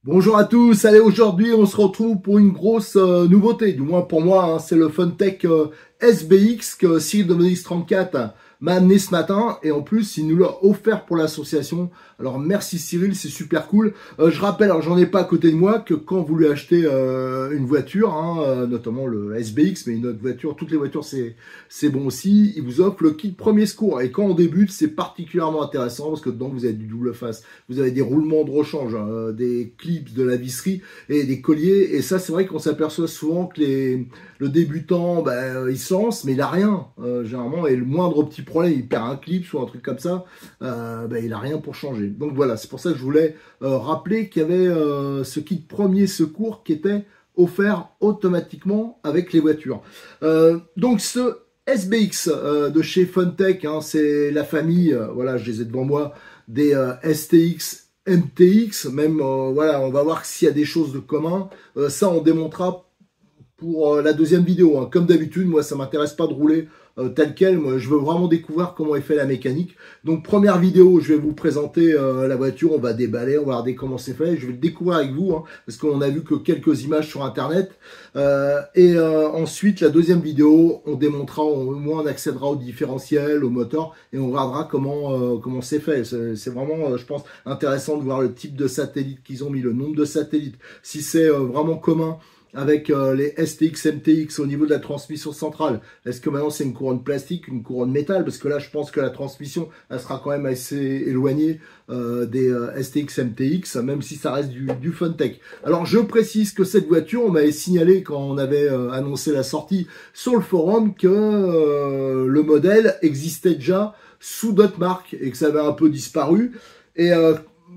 Bonjour à tous, allez, aujourd'hui on se retrouve pour une grosse nouveauté, du moins pour moi, hein, c'est le Funtech SBX que Cyril Domonix 34 m'a amené ce matin, et en plus il nous l'a offert pour l'association. Alors merci Cyril, c'est super cool. Je rappelle, alors j'en ai pas à côté de moi, que quand vous lui achetez une voiture, hein, notamment le SBX, mais une autre voiture, toutes les voitures c'est bon aussi, il vous offre le kit premier secours, et quand on débute c'est particulièrement intéressant parce que dedans vous avez du double face, vous avez des roulements de rechange, hein, des clips, de la visserie et des colliers, et ça c'est vrai qu'on s'aperçoit souvent que le débutant, il se lance mais il a rien, généralement, et le moindre petit problème, il perd un clip ou un truc comme ça, il a rien pour changer. Donc voilà, c'est pour ça que je voulais rappeler qu'il y avait ce kit premier secours qui était offert automatiquement avec les voitures. Donc ce SBX de chez Funtech, hein, c'est la famille, voilà, je les ai devant moi, des STX, MTX, même, voilà, on va voir s'il y a des choses de commun. Ça, on démontrera pour la deuxième vidéo, hein. Comme d'habitude, moi, ça m'intéresse pas de rouler tel quel. Moi, je veux vraiment découvrir comment est fait la mécanique. Donc, première vidéo, je vais vous présenter la voiture. On va déballer, on va regarder comment c'est fait. Je vais le découvrir avec vous, hein, parce qu'on a vu que quelques images sur Internet. Ensuite, la deuxième vidéo, on démontrera, au moins on accédera au différentiel, au moteur, et on regardera comment c'est fait. C'est vraiment, je pense, intéressant de voir le type de satellite qu'ils ont mis, le nombre de satellites, si c'est vraiment commun avec les STX, MTX au niveau de la transmission centrale. Est-ce que maintenant c'est une couronne plastique, une couronne métal? Parce que là, je pense que la transmission, elle sera quand même assez éloignée des STX, MTX, même si ça reste du Funtech. Alors, je précise que cette voiture, on m'avait signalé quand on avait annoncé la sortie sur le forum que le modèle existait déjà sous d'autres marques et que ça avait un peu disparu. Et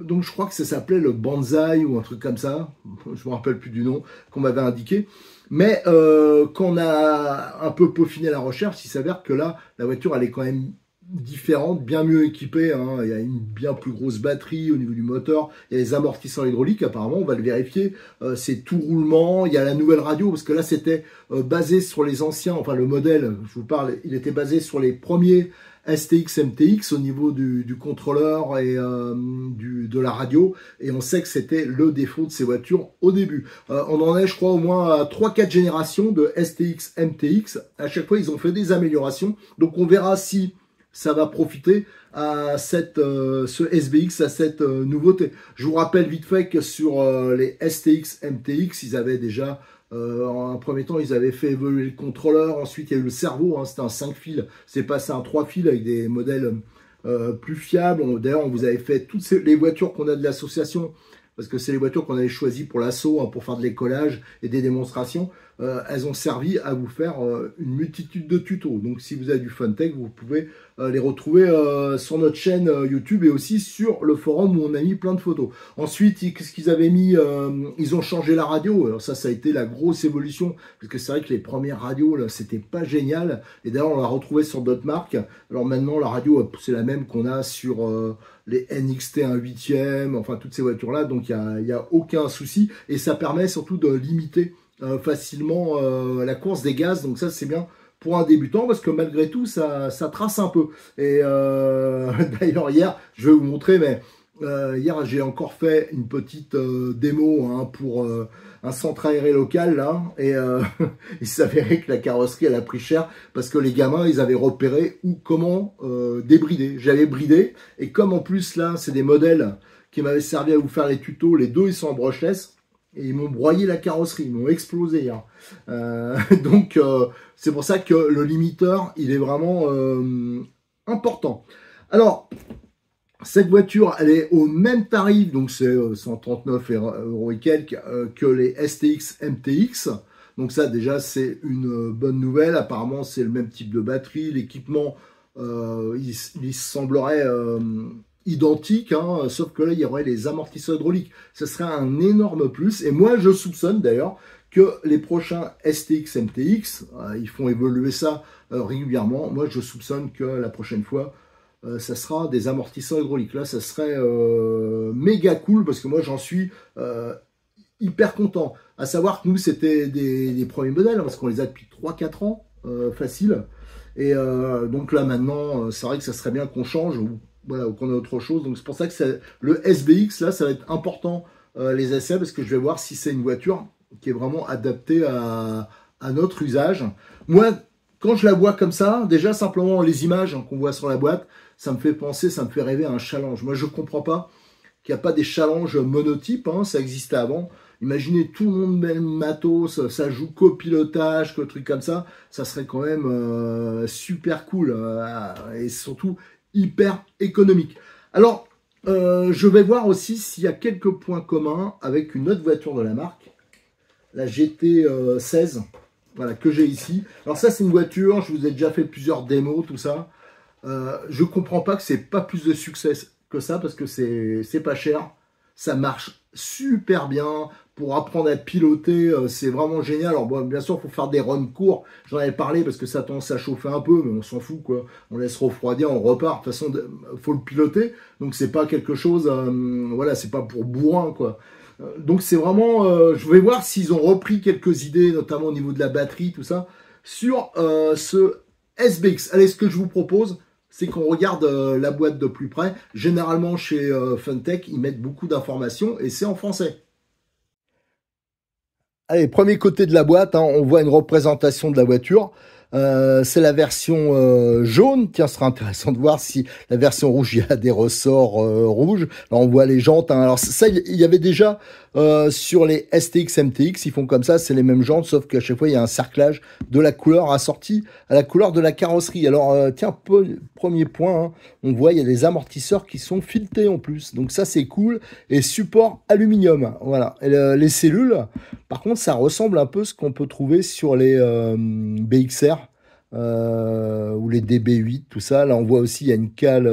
donc je crois que ça s'appelait le Banzai ou un truc comme ça, je me rappelle plus du nom qu'on m'avait indiqué, mais quand on a un peu peaufiné la recherche, il s'avère que là, la voiture elle est quand même différente, bien mieux équipée, hein. Il y a une bien plus grosse batterie au niveau du moteur, il y a les amortisseurs hydrauliques apparemment, on va le vérifier, c'est tout roulement, il y a la nouvelle radio, parce que là c'était basé sur les anciens, enfin le modèle, je vous parle, il était basé sur les premiers STX, MTX au niveau du contrôleur et de la radio, et on sait que c'était le défaut de ces voitures au début. On en est, je crois, au moins à 3-4 générations de STX, MTX. À chaque fois, ils ont fait des améliorations, donc on verra si ça va profiter à ce SBX, à cette nouveauté. Je vous rappelle vite fait que sur les STX, MTX, ils avaient déjà en un premier temps, ils avaient fait évoluer le contrôleur. Ensuite, il y a eu le cerveau, hein, c'était un 5 fils. C'est passé à un 3 fils avec des modèles plus fiables. D'ailleurs, on vous avait fait toutes les voitures qu'on a de l'association, parce que c'est les voitures qu'on avait choisies pour l'assaut, hein, pour faire de l'écolage et des démonstrations. Elles ont servi à vous faire une multitude de tutos. Donc, si vous avez du Funtech, vous pouvez les retrouver sur notre chaîne YouTube et aussi sur le forum où on a mis plein de photos. Ensuite, qu'est-ce qu'ils avaient mis? Ils ont changé la radio. Alors ça a été la grosse évolution, parce que c'est vrai que les premières radios, là, c'était pas génial. Et d'ailleurs, on l'a retrouvé sur d'autres marques. Alors maintenant, la radio, c'est la même qu'on a sur les NXT 1/8e, enfin toutes ces voitures-là. Donc, il y a aucun souci. Et ça permet surtout de limiter facilement la course des gaz, donc ça c'est bien pour un débutant, parce que malgré tout ça trace un peu. Et d'ailleurs hier, je vais vous montrer, mais hier j'ai encore fait une petite démo, hein, pour un centre aéré local là, et il s'avérait que la carrosserie elle a pris cher, parce que les gamins ils avaient repéré comment débrider. J'avais bridé, et comme en plus là c'est des modèles qui m'avaient servi à vous faire les tutos, les deux ils sont en brushless, et ils m'ont broyé la carrosserie, ils m'ont explosé hier. Donc c'est pour ça que le limiteur, il est vraiment important. Alors, cette voiture, elle est au même tarif, donc c'est 139 € et quelques, que les STX, MTX. Donc ça, déjà, c'est une bonne nouvelle. Apparemment, c'est le même type de batterie. L'équipement, il semblerait identique, hein, sauf que là, il y aurait les amortisseurs hydrauliques. Ce serait un énorme plus. Et moi, je soupçonne d'ailleurs que les prochains STX, MTX, ils font évoluer ça régulièrement. Moi, je soupçonne que la prochaine fois, ça sera des amortisseurs hydrauliques. Là, ça serait méga cool, parce que moi, j'en suis hyper content. À savoir que nous, c'était des premiers modèles, hein, parce qu'on les a depuis 3-4 ans, facile. Et donc là, maintenant, c'est vrai que ça serait bien qu'on change, ou voilà, ou qu'on ait autre chose. Donc c'est pour ça que le SBX, là, ça va être important les essais parce que je vais voir si c'est une voiture qui est vraiment adaptée à notre usage. Moi, quand je la vois comme ça, déjà simplement les images qu'on voit sur la boîte, ça me fait penser, ça me fait rêver à un challenge. Moi, je comprends pas qu'il n'y a pas des challenges monotypes, hein, ça existait avant. Imaginez tout le monde met le matos, ça joue copilotage, que truc comme ça, ça serait quand même super cool et surtout hyper économique. Alors, je vais voir aussi s'il y a quelques points communs avec une autre voiture de la marque, la GT16, voilà, que j'ai ici. Alors ça, c'est une voiture, je vous ai déjà fait plusieurs démos, tout ça. Je comprends pas que c'est pas plus de succès que ça, parce que c'est pas cher, ça marche super bien. Pour apprendre à piloter, c'est vraiment génial. Alors bon, bien sûr, il faut faire des runs courts. J'en avais parlé parce que ça tendance à chauffer un peu, mais on s'en fout, quoi. On laisse refroidir, on repart. De toute façon, faut le piloter. Donc c'est pas quelque chose, voilà, c'est pas pour bourrin, quoi. Donc c'est vraiment, je vais voir s'ils ont repris quelques idées, notamment au niveau de la batterie, tout ça, sur ce SBX. Allez, ce que je vous propose, c'est qu'on regarde la boîte de plus près. Généralement, chez Funtech, ils mettent beaucoup d'informations et c'est en français. Allez, premier côté de la boîte, hein, on voit une représentation de la voiture. C'est la version jaune. Tiens, ce sera intéressant de voir si la version rouge, il y a des ressorts rouges. Là, on voit les jantes. Hein. Alors ça, il y avait déjà sur les STX, MTX. Ils font comme ça, c'est les mêmes jantes, sauf qu'à chaque fois, il y a un cerclage de la couleur assorti à la couleur de la carrosserie. Alors, tiens, premier point, hein, on voit, il y a des amortisseurs qui sont filetés en plus. Donc ça, c'est cool. Et support aluminium. Voilà. Et les cellules, par contre, ça ressemble un peu à ce qu'on peut trouver sur les BXR. Ou les DB8, tout ça. Là, on voit aussi, il y a une cale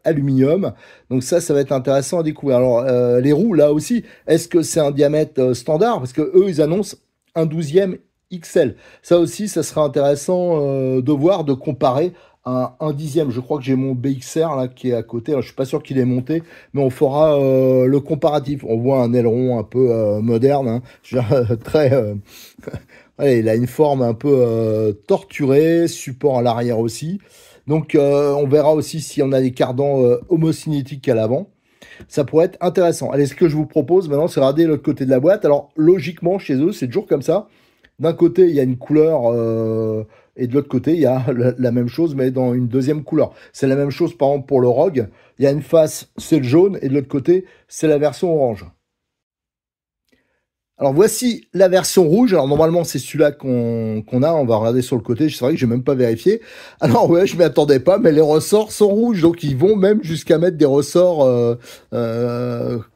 aluminium. Donc ça va être intéressant à découvrir. Alors, les roues, là aussi, est-ce que c'est un diamètre standard? Parce que eux, ils annoncent un 12e XL. Ça aussi, ça sera intéressant de voir, de comparer à un 10e. Je crois que j'ai mon BXR là qui est à côté. Alors, je suis pas sûr qu'il est monté, mais on fera le comparatif. On voit un aileron un peu moderne, hein, très... Allez, il a une forme un peu torturée, support à l'arrière aussi. Donc, on verra aussi si on a des cardans homocinétiques à l'avant. Ça pourrait être intéressant. Allez, ce que je vous propose maintenant, c'est regarder l'autre côté de la boîte. Alors, logiquement, chez eux, c'est toujours comme ça. D'un côté, il y a une couleur et de l'autre côté, il y a la même chose, mais dans une deuxième couleur. C'est la même chose, par exemple, pour le Rogue. Il y a une face, c'est le jaune, et de l'autre côté, c'est la version orange. Alors voici la version rouge. Alors normalement c'est celui-là qu'on a. On va regarder sur le côté. C'est vrai que j'ai même pas vérifié. Alors ouais, je m'y attendais pas, mais les ressorts sont rouges, donc ils vont même jusqu'à mettre des ressorts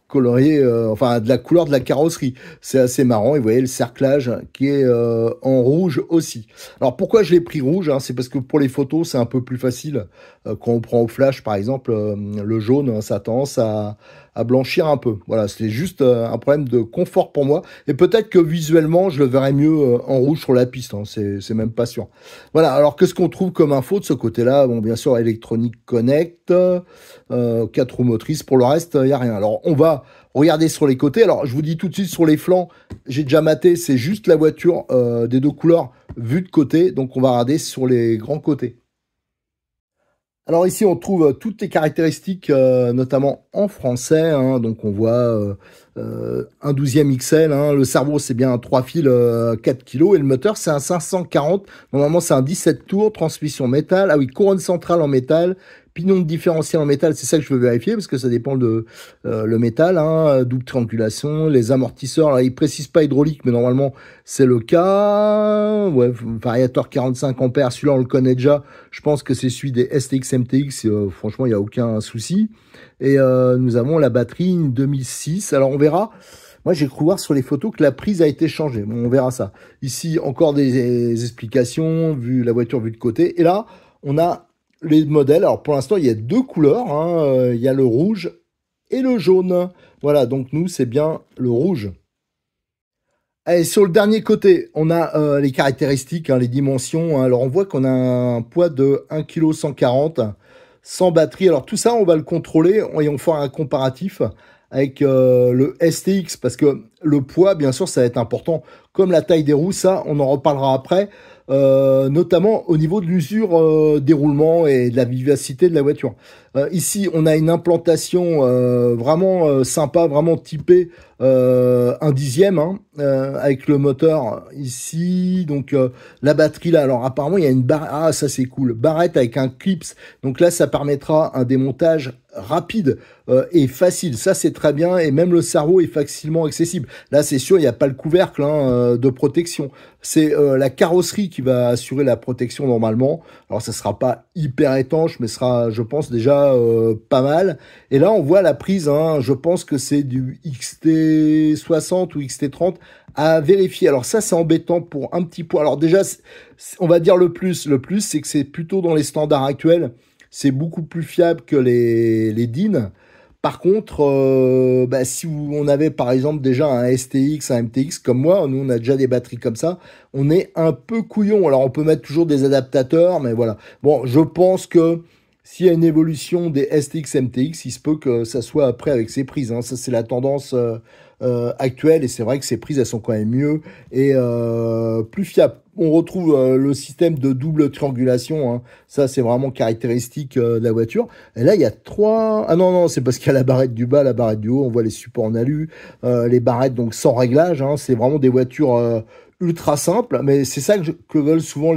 coloriés, enfin de la couleur de la carrosserie. C'est assez marrant. Et vous voyez le cerclage qui est en rouge aussi. Alors pourquoi je l'ai pris rouge, hein, c'est parce que pour les photos c'est un peu plus facile. Quand on prend au flash par exemple, le jaune, ça a tendance à blanchir un peu. Voilà, c'est juste un problème de confort pour moi. Et peut-être que visuellement, je le verrai mieux en rouge sur la piste. Hein, c'est même pas sûr. Voilà, alors qu'est-ce qu'on trouve comme info de ce côté-là? Bon, bien sûr, Electronic Connect, 4 roues motrices. Pour le reste, il n'y a rien. Alors, on va regarder sur les côtés. Alors, je vous dis tout de suite, sur les flancs, j'ai déjà maté, c'est juste la voiture des deux couleurs vue de côté. Donc, on va regarder sur les grands côtés. Alors ici, on trouve toutes les caractéristiques, notamment en français. Hein, donc on voit un 12e XL. Hein, le cerveau, c'est bien un 3 fils 4 kg. Et le moteur, c'est un 540. Normalement, c'est un 17 tours. Transmission métal. Ah oui, couronne centrale en métal. Pignon de différentiel en métal, c'est ça que je veux vérifier parce que ça dépend de le métal, hein, double triangulation, les amortisseurs, là, ils précisent pas hydraulique, mais normalement c'est le cas. Ouais, variateur 45 ampères, celui-là on le connaît déjà. Je pense que c'est celui des STX MTX. Franchement, il n'y a aucun souci. Et nous avons la batterie une 2006. Alors on verra. Moi, j'ai cru voir sur les photos que la prise a été changée. Bon, on verra ça. Ici, encore des explications, vu la voiture vue de côté. Et là, on a les modèles. Alors pour l'instant, il y a deux couleurs. Hein. Il y a le rouge et le jaune. Voilà, donc nous, c'est bien le rouge. Allez, sur le dernier côté, on a les caractéristiques, hein, les dimensions. Hein. Alors on voit qu'on a un poids de 1,140 kg, sans batterie. Alors tout ça, on va le contrôler et on fera un comparatif avec le STX, parce que le poids, bien sûr, ça va être important. Comme la taille des roues, ça, on en reparlera après. Notamment au niveau de l'usure des roulements et de la vivacité de la voiture. Ici, on a une implantation vraiment sympa, vraiment typée un dixième, hein, avec le moteur ici. Donc la batterie là, alors apparemment il y a une barre, ah ça c'est cool, barrette avec un clips. Donc là ça permettra un démontage rapide et facile, ça c'est très bien, et même le cerveau est facilement accessible. Là c'est sûr il n'y a pas le couvercle, hein, de protection, c'est la carrosserie qui va assurer la protection normalement. Alors ça sera pas hyper étanche, mais sera, je pense, déjà pas mal. Et là on voit la prise, hein, je pense que c'est du XT60 ou XT30 à vérifier. Alors ça c'est embêtant pour un petit point. Alors déjà on va dire le plus c'est que c'est plutôt dans les standards actuels, c'est beaucoup plus fiable que les DIN. Par contre, si on avait par exemple déjà un STX, un MTX comme moi, nous on a déjà des batteries comme ça, on est un peu couillon. Alors on peut mettre toujours des adaptateurs, mais voilà. Bon, je pense que s'il y a une évolution des STX, MTX, il se peut que ça soit après avec ces prises, hein. Ça c'est la tendance actuelle, et c'est vrai que ces prises elles sont quand même mieux et plus fiables. On retrouve le système de double triangulation, hein. Ça c'est vraiment caractéristique de la voiture. Et là il y a trois, ah non c'est parce qu'il y a la barrette du bas, la barrette du haut, on voit les supports en alu, les barrettes donc sans réglage, hein. C'est vraiment des voitures ultra simples, mais c'est ça que veulent souvent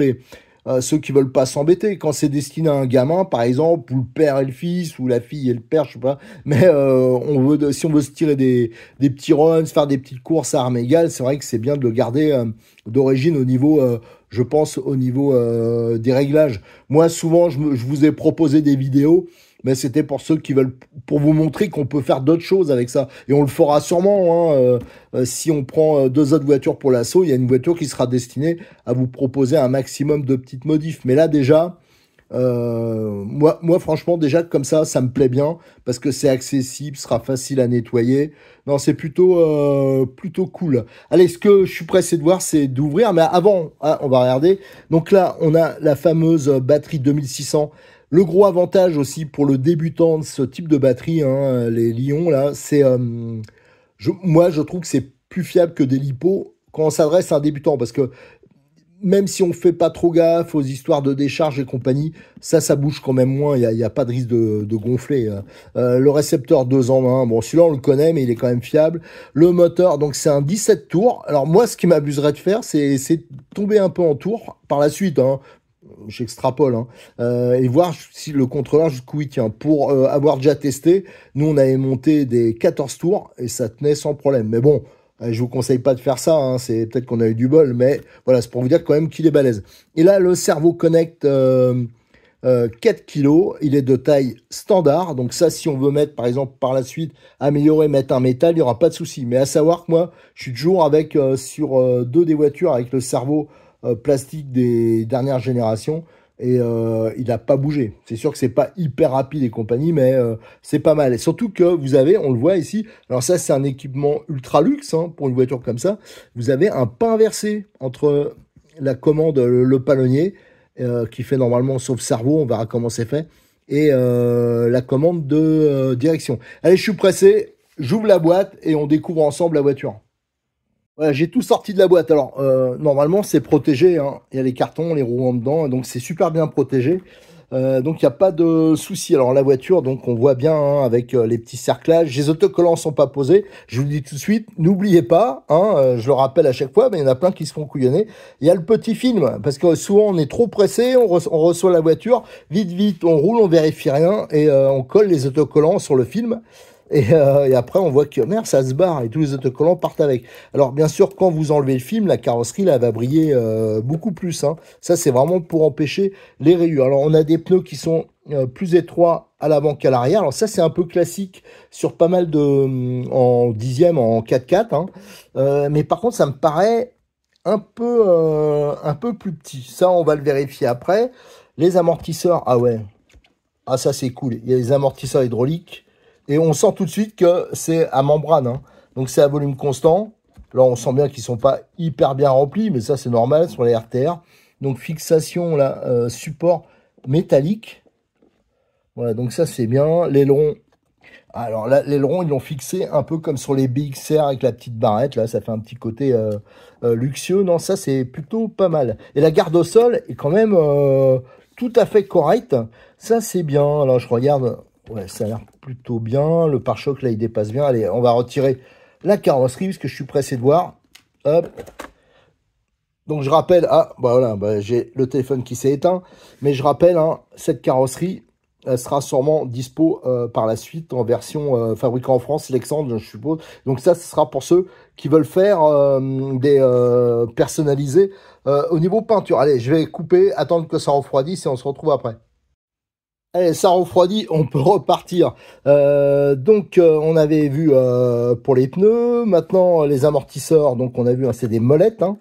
ceux qui veulent pas s'embêter. Quand c'est destiné à un gamin, par exemple, ou le père et le fils, ou la fille et le père, je sais pas. Mais si on veut se tirer des petits runs, faire des petites courses à armes égales, c'est vrai que c'est bien de le garder d'origine au niveau, je pense, au niveau des réglages. Moi, souvent, je vous ai proposé des vidéos, mais c'était pour ceux qui veulent, pour vous montrer qu'on peut faire d'autres choses avec ça. Et on le fera sûrement, hein, si on prend deux autres voitures pour l'assaut, il y a une voiture qui sera destinée à vous proposer un maximum de petites modifs. Mais là, déjà, moi, franchement, déjà, comme ça me plaît bien, parce que c'est accessible, sera facile à nettoyer. Non, c'est plutôt cool. Allez, ce que je suis pressé de voir, c'est d'ouvrir. Mais avant, hein, on va regarder. Donc là, on a la fameuse batterie 2600. Le gros avantage aussi pour le débutant de ce type de batterie, hein, les Lion, là, c'est, moi, je trouve que c'est plus fiable que des LiPo quand on s'adresse à un débutant, parce que même si on fait pas trop gaffe aux histoires de décharge et compagnie, ça bouge quand même moins, il y a pas de risque de gonfler. Le récepteur 2 en 1, bon, celui-là on le connaît, mais il est quand même fiable. Le moteur, donc c'est un 17 tours. Alors moi, ce qui m'abuserait de faire, c'est tomber un peu en tour par la suite, hein. J'extrapole, hein, et voir si le contrôleur jusqu'où il tient. Pour avoir déjà testé, nous on avait monté des 14 tours et ça tenait sans problème. Mais bon, je vous conseille pas de faire ça, hein, c'est peut-être qu'on a eu du bol, mais voilà, c'est pour vous dire quand même qu'il est balèze. Et là, le Servo Connect 4 kg, il est de taille standard, donc ça, si on veut mettre, par exemple, par la suite, améliorer, mettre un métal, il n'y aura pas de souci. Mais à savoir que moi, je suis toujours avec, sur deux des voitures, avec le cerveau plastique des dernières générations, et il n'a pas bougé. C'est sûr que c'est pas hyper rapide et compagnie, mais c'est pas mal. Et surtout que vous avez, on le voit ici, alors ça c'est un équipement ultra luxe, hein, pour une voiture comme ça, vous avez un pas inversé entre la commande, le palonnier, qui fait normalement sauf cerveau, on verra comment c'est fait, et la commande de direction. Allez, je suis pressé, j'ouvre la boîte et on découvre ensemble la voiture. Voilà, j'ai tout sorti de la boîte. Alors, normalement, c'est protégé, hein. Il y a les cartons, les roues en dedans, donc c'est super bien protégé. Donc, il n'y a pas de souci. Alors, la voiture, donc, on voit bien, hein, avec les petits cerclages. Les autocollants sont pas posés. Je vous le dis tout de suite, n'oubliez pas, hein, je le rappelle à chaque fois, mais il y en a plein qui se font couillonner. Il y a le petit film, parce que souvent, on est trop pressé, on reçoit la voiture, vite, on roule, on vérifie rien, et on colle les autocollants sur le film. Et après, on voit que, merde, ça se barre et tous les autocollants partent avec. Alors, bien sûr, quand vous enlevez le film, la carrosserie, là, va briller beaucoup plus, hein. Ça, c'est vraiment pour empêcher les rayures. Alors, on a des pneus qui sont plus étroits à l'avant qu'à l'arrière. Alors, ça, c'est un peu classique sur pas mal en dixième, en 4x4, hein. Mais par contre, ça me paraît un peu plus petit. Ça, on va le vérifier après. Les amortisseurs, ah ouais. Ah, ça, c'est cool. Il y a les amortisseurs hydrauliques. Et on sent tout de suite que c'est à membrane, hein. Donc c'est à volume constant. Là, on sent bien qu'ils sont pas hyper bien remplis, mais ça, c'est normal sur les RTR. Donc fixation, là, support métallique. Voilà, donc ça, c'est bien. L'aileron. Alors là, l'aileron, ils l'ont fixé un peu comme sur les BXR avec la petite barrette. Là, ça fait un petit côté luxueux. Non, ça, c'est plutôt pas mal. Et la garde au sol est quand même tout à fait correcte. Ça, c'est bien. Là, je regarde. Ouais, ça a l'air plutôt bien. Le pare-choc, là, il dépasse bien. Allez, on va retirer la carrosserie, parce que je suis pressé de voir. Hop. Donc je rappelle, j'ai le téléphone qui s'est éteint, mais je rappelle, hein, cette carrosserie, elle sera sûrement dispo par la suite en version fabriquée en France, Lexandre, je suppose. Donc ça, ce sera pour ceux qui veulent faire des personnalisés au niveau peinture. Allez, je vais couper, attendre que ça refroidisse et on se retrouve après. Allez, ça refroidit, on peut repartir. On avait vu pour les pneus, maintenant les amortisseurs, donc on a vu, hein, c'est des molettes, hein,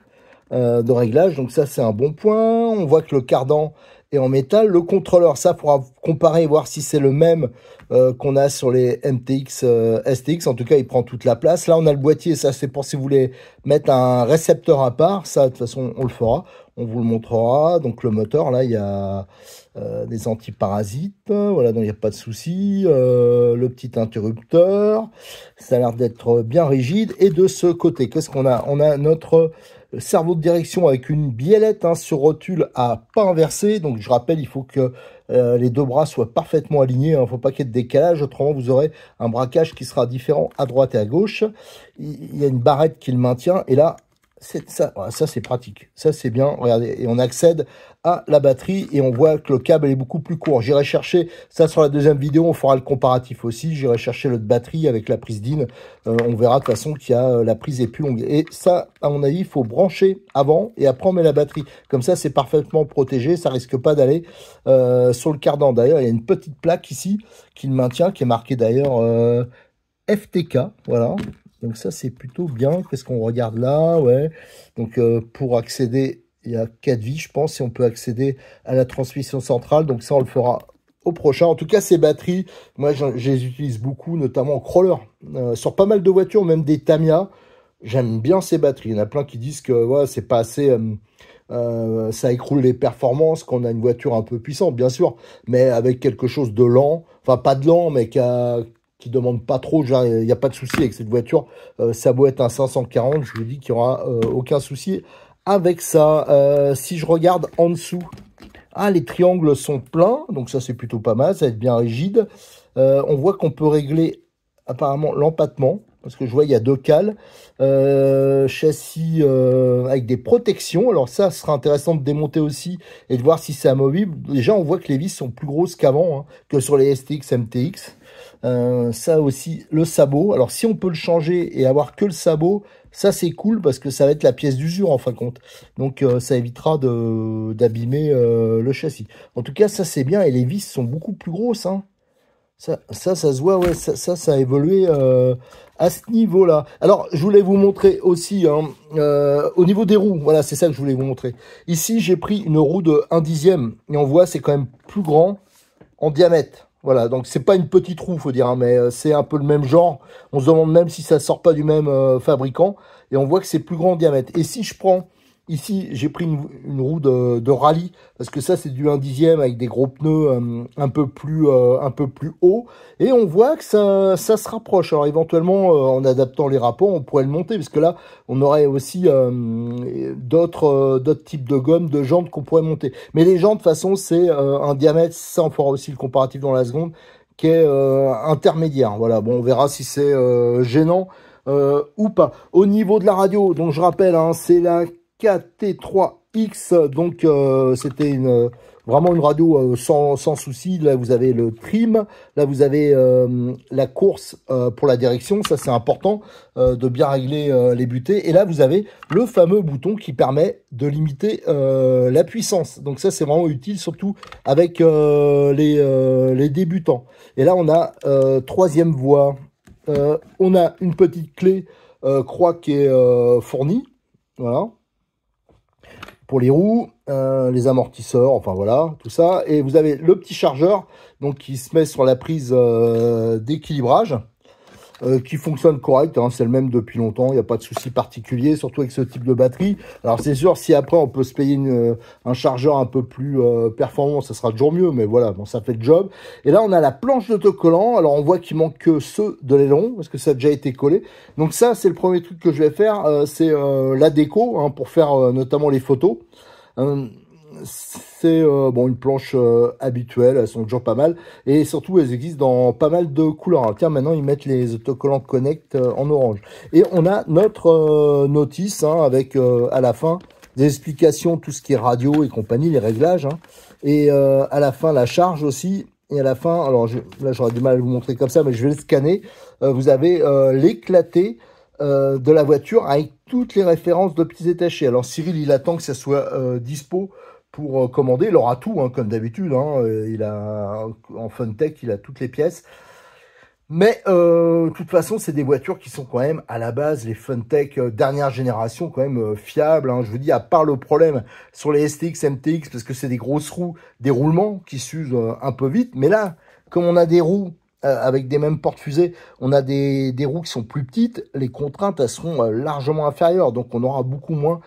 de réglage, donc ça c'est un bon point. On voit que le cardan est en métal. Le contrôleur, ça pourra comparer et voir si c'est le même qu'on a sur les MTX, STX. En tout cas, il prend toute la place. Là, on a le boîtier, ça c'est pour si vous voulez mettre un récepteur à part. Ça, de toute façon, on le fera. On vous le montrera. Donc le moteur, là, il y a des antiparasites. Voilà, donc il n'y a pas de souci. Le petit interrupteur. Ça a l'air d'être bien rigide. Et de ce côté, qu'est-ce qu'on a? On a notre cerveau de direction avec une biellette, hein, sur rotule à pas inversé. Donc je rappelle, il faut que les deux bras soient parfaitement alignés, il ne faut pas qu'il y ait de décalage, autrement vous aurez un braquage qui sera différent à droite et à gauche. Il y a une barrette qui le maintient, et là, ça, voilà, ça c'est pratique, ça c'est bien, regardez, et on accède à la batterie et on voit que le câble est beaucoup plus court. J'irai chercher ça sur la deuxième vidéo, on fera le comparatif aussi. J'irai chercher l'autre batterie avec la prise DIN. On verra de toute façon qu'il y a la prise est plus longue. Et ça, à mon avis, il faut brancher avant et après on met la batterie. Comme ça, c'est parfaitement protégé. Ça risque pas d'aller sur le cardan. D'ailleurs, il y a une petite plaque ici qui le maintient, qui est marquée d'ailleurs FTK. Voilà. Donc ça, c'est plutôt bien. Qu'est-ce qu'on regarde là? Ouais. Donc pour accéder, il y a 4 vis, je pense, et on peut accéder à la transmission centrale. Donc ça, on le fera au prochain. En tout cas, ces batteries, moi, je les utilise beaucoup, notamment en crawler. Sur pas mal de voitures, même des Tamiya, j'aime bien ces batteries. Il y en a plein qui disent que ouais, c'est pas assez... ça écroule les performances quand on a une voiture un peu puissante, bien sûr. Mais avec quelque chose de lent, enfin pas de lent, mais qui demande pas trop, il n'y a pas de souci avec cette voiture. Ça doit être un 540, je vous dis qu'il n'y aura aucun souci avec ça. Si je regarde en dessous, les triangles sont pleins, donc ça c'est plutôt pas mal, ça va être bien rigide. On voit qu'on peut régler apparemment l'empattement, parce que je vois il y a 2 cales. Châssis avec des protections, alors ça sera intéressant de démonter aussi et de voir si c'est amovible. Déjà on voit que les vis sont plus grosses qu'avant, hein, que sur les STX, MTX. Ça aussi, le sabot. Alors, si on peut le changer et avoir que le sabot, ça, c'est cool parce que ça va être la pièce d'usure, en fin de compte. Donc, ça évitera d'abîmer le châssis. En tout cas, ça, c'est bien. Et les vis sont beaucoup plus grosses, hein. Ça se voit, ouais, ça a évolué à ce niveau-là. Alors, je voulais vous montrer aussi, hein, au niveau des roues, voilà, c'est ça que je voulais vous montrer. Ici, j'ai pris une roue de 1/10, et on voit, c'est quand même plus grand en diamètre. Voilà, donc c'est pas une petite roue, faut dire, hein, mais c'est un peu le même genre. On se demande même si ça sort pas du même fabricant. Et on voit que c'est plus grand en diamètre. Et si je prends, ici, j'ai pris une roue de rallye, parce que ça, c'est du 1/10 avec des gros pneus un peu plus haut. Et on voit que ça se rapproche. Alors éventuellement, en adaptant les rapports, on pourrait le monter, parce que là, on aurait aussi d'autres types de gommes, de jantes qu'on pourrait monter. Mais les jantes, de toute façon, c'est un diamètre, ça on fera aussi le comparatif dans la seconde, qui est intermédiaire. Voilà, bon, on verra si c'est gênant ou pas. Au niveau de la radio, donc je rappelle, hein, c'est la KT3X, donc c'était vraiment une radio sans souci. Là vous avez le trim, là vous avez la course pour la direction, ça c'est important de bien régler les butées, et là vous avez le fameux bouton qui permet de limiter la puissance. Donc ça c'est vraiment utile, surtout avec les débutants. Et là on a 3e voie, on a une petite clé croix qui est fournie, voilà, pour les roues, les amortisseurs, enfin voilà, tout ça. Et vous avez le petit chargeur, donc qui se met sur la prise d'équilibrage, qui fonctionne correct, hein, c'est le même depuis longtemps, il n'y a pas de souci particulier, surtout avec ce type de batterie. Alors c'est sûr, si après on peut se payer un chargeur un peu plus performant, ça sera toujours mieux, mais voilà, bon, ça fait le job. Et là on a la planche d'autocollant, alors on voit qu'il manque que ceux de l'aileron, parce que ça a déjà été collé. Donc ça, c'est le premier truc que je vais faire, c'est la déco, hein, pour faire notamment les photos. c'est bon, une planche habituelle, elles sont toujours pas mal. Et surtout, elles existent dans pas mal de couleurs. Alors, tiens, maintenant, ils mettent les autocollants Connect en orange. Et on a notre notice hein, avec à la fin des explications, tout ce qui est radio et compagnie, les réglages. Hein. Et à la fin, la charge aussi. Et à la fin, alors là, j'aurais du mal à vous montrer comme ça, mais je vais le scanner. Vous avez l'éclaté de la voiture avec toutes les références de petits détachés. Alors Cyril, il attend que ça soit dispo pour commander. Il aura tout, hein, comme d'habitude. Hein. Il a en Funtech, il a toutes les pièces. Mais de toute façon, c'est des voitures qui sont quand même à la base, les Funtech dernière génération, quand même fiables. Hein. Je vous dis, à part le problème sur les STX, MTX, parce que c'est des grosses roues, des roulements qui s'usent un peu vite. Mais là, comme on a des roues avec des mêmes portes-fusées, on a des roues qui sont plus petites, les contraintes, elles seront largement inférieures. Donc, on aura beaucoup moins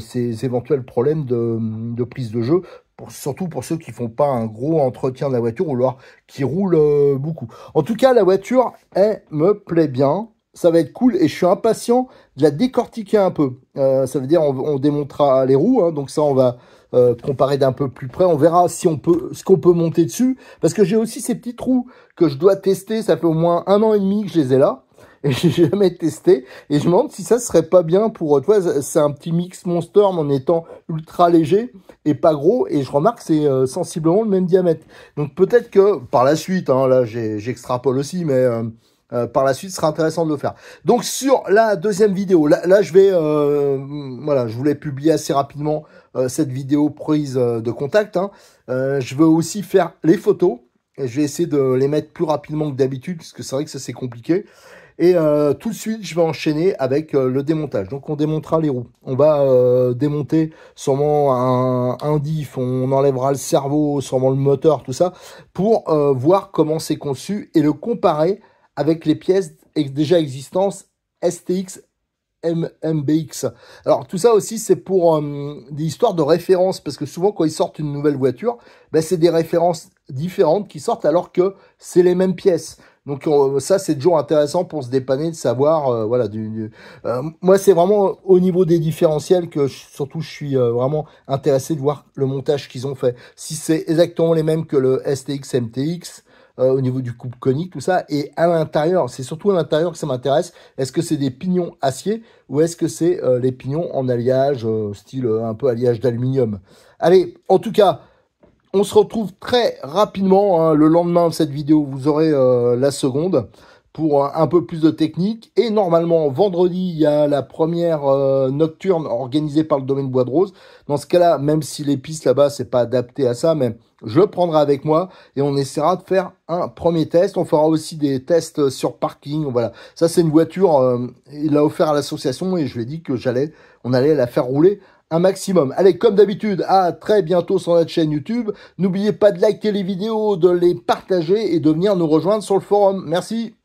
ces éventuels problèmes de prise de jeu. Surtout pour ceux qui font pas un gros entretien de la voiture ou alors qui roulent beaucoup. En tout cas, la voiture, elle me plaît bien. Ça va être cool et je suis impatient de la décortiquer un peu. Ça veut dire on démontera les roues. Hein, donc ça, on va comparer d'un peu plus près. On verra si on peut, ce qu'on peut monter dessus. Parce que j'ai aussi ces petites roues que je dois tester. Ça fait au moins 1 an et demi que je les ai là. Et j'ai jamais testé. Et je me demande si ça serait pas bien pour toi. C'est un petit mix Monster, mais en étant ultra léger et pas gros. Et je remarque que c'est sensiblement le même diamètre. Donc peut-être que par la suite, hein, là j'extrapole aussi, mais par la suite, ce sera intéressant de le faire. Donc sur la deuxième vidéo, là je vais, voilà, je voulais publier assez rapidement cette vidéo prise de contact. Hein. Je veux aussi faire les photos. Et je vais essayer de les mettre plus rapidement que d'habitude, parce que c'est vrai que ça c'est compliqué. Et tout de suite, je vais enchaîner avec le démontage. Donc, on démontera les roues. On va démonter sûrement un diff. On enlèvera le cerveau, sûrement le moteur, tout ça, pour voir comment c'est conçu et le comparer avec les pièces déjà existantes STX MBX. Alors tout ça aussi c'est pour des histoires de références parce que souvent quand ils sortent une nouvelle voiture, ben, c'est des références différentes qui sortent alors que c'est les mêmes pièces. Donc ça c'est toujours intéressant pour se dépanner de savoir voilà moi c'est vraiment au niveau des différentiels que surtout je suis vraiment intéressé de voir le montage qu'ils ont fait. Si c'est exactement les mêmes que le STX MTX au niveau du coupe conique, tout ça, et à l'intérieur, c'est surtout à l'intérieur que ça m'intéresse. Est-ce que c'est des pignons acier ou est-ce que c'est les pignons en alliage, style un peu alliage d'aluminium? Allez, en tout cas, on se retrouve très rapidement, hein, le lendemain de cette vidéo, vous aurez la seconde pour un peu plus de technique. Et normalement, vendredi, il y a la première nocturne organisée par le domaine Bois de Rose. Dans ce cas-là, même si les pistes là-bas, c'est pas adapté à ça, mais je le prendrai avec moi et on essaiera de faire un premier test. On fera aussi des tests sur parking. Voilà, ça c'est une voiture, il l'a offert à l'association et je lui ai dit que on allait la faire rouler un maximum. Allez, comme d'habitude, à très bientôt sur notre chaîne YouTube. N'oubliez pas de liker les vidéos, de les partager et de venir nous rejoindre sur le forum. Merci.